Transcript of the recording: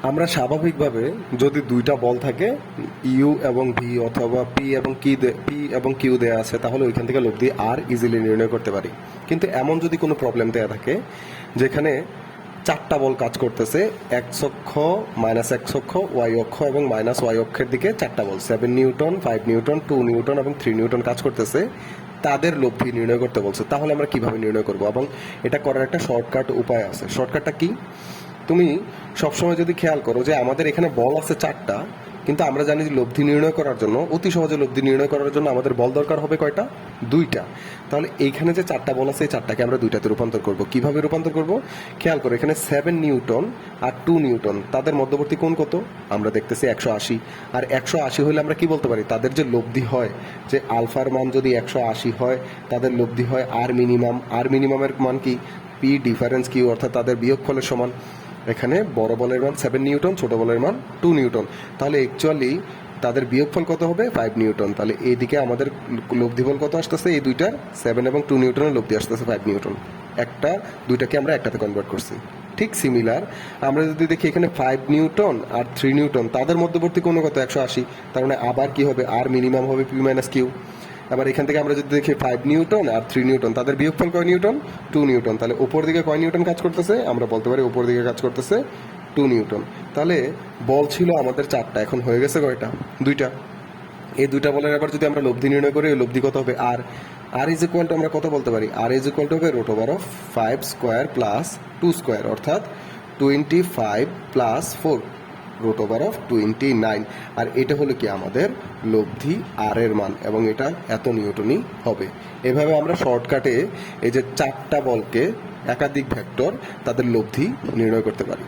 আমরা স্বাভাবিকভাবে যদি দুইটা বল থাকে ইউ এবং ভি অথবা পি এবং কিউ দেয়া আছে তাহলে ওইখান থেকে লব্ধি আর ইজিলি নির্ণয় করতে পারি। কিন্তু এমন যদি কোনো প্রবলেম দেয়া থাকে যেখানে চারটা বল কাজ করতেছে, এক্স অক্ষ, মাইনাস এক্স অক্ষ, ওয়াই অক্ষ এবং মাইনাস ওয়াই অক্ষের দিকে চারটা বল 7 নিউটন, 5 নিউটন, 2 নিউটন এবং 3 নিউটন কাজ করতেছে, তাদের লব্ধি নির্ণয় করতে বলছে। তাহলে আমরা কিভাবে নির্ণয় করব এবং এটা করার একটা শর্টকাট উপায় আছে। শর্টকাটটা কি? তুমি সবসময় যদি খেয়াল করো যে আমাদের এখানে বল আছে চারটা, কিন্তু আমরা জানি যে লব্ধি নির্ণয় করার জন্য, অতি সহজে লব্ধি নির্ণয় করার জন্য আমাদের বল দরকার হবে কয়টা? দুইটা। তাহলে এইখানে যে চারটা বল আছে এই চারটাকে আমরা দুইটাতে রূপান্তর করব। কিভাবে রূপান্তর করব? খেয়াল করো, এখানে 7 নিউটন আর 2 নিউটন, তাদের মধ্যবর্তী কোণ কত? আমরা দেখতেছি 180। আর 180 হলে আমরা কি বলতে পারি? তাদের যে লব্ধি হয়, যে আলফার মান যদি 180 হয়, তাদের লব্ধি হয় আর মিনিমাম। আর মিনিমামের মান কি? পি ডিফারেন্স কিউ, অর্থাৎ তাদের বিয়োগফলের সমান। এখানে বড় বলের মান 7 নিউটন, ছোট বলের মান 2 নিউটন। তাহলে অ্যাকচুয়ালি তাদের বিয়োগফল কত হবে? 5 নিউটন। তাহলে এইদিকে আমাদের লব্ধি বল কত আসতেছে? এই দুইটার 7 এবং 2 নিউটনের লব্ধি আসতেছে 5 নিউটন। দুইটাকে আমরা একটাতে কনভার্ট করছি। ঠিক সিমিলার আমরা যদি দেখি এখানে 5 নিউটন আর 3 নিউটন, তাদের মধ্যবর্তী কোণ কত? 180। তার মানে আবার কি হবে? আর মিনিমাম হবে পি মাইনাস কিউ। আবার এখান থেকে আমরা যদি দেখি 5 নিউটন আর 3 নিউটন, তাদের বিয়োগফল কয় নিউটন? 2 নিউটন। তাহলে উপর দিকে কয় নিউটন কাজ করতেছে? আমরা বলতে পারি উপর দিকে কাজ করতেছে 2 নিউটন। তাহলে বল ছিল আমাদের চারটা, এখন হয়ে গেছে কয়টা? দুইটা। এই দুইটা বলের আবার যদি আমরা লব্ধি নির্ণয় করি, লব্ধি কত হবে? আর আর ইজ ইকুয়াল টু আমরা কত বলতে পারি? আর ইজ ইকুয়াল টু হবে root over of 5 square plus 2 square, অর্থাৎ 25 প্লাস 4, রুট ওভার অফ 29। আর এটা হলো কি আমাদের লব্ধি আর এর মান, এবং এটা এত নিউটনই হবে। এভাবে আমরা শর্টকাটে এই যে চারটা বলকে একাধিক ভেক্টর তাদের লব্ধি নির্ণয় করতে পারি।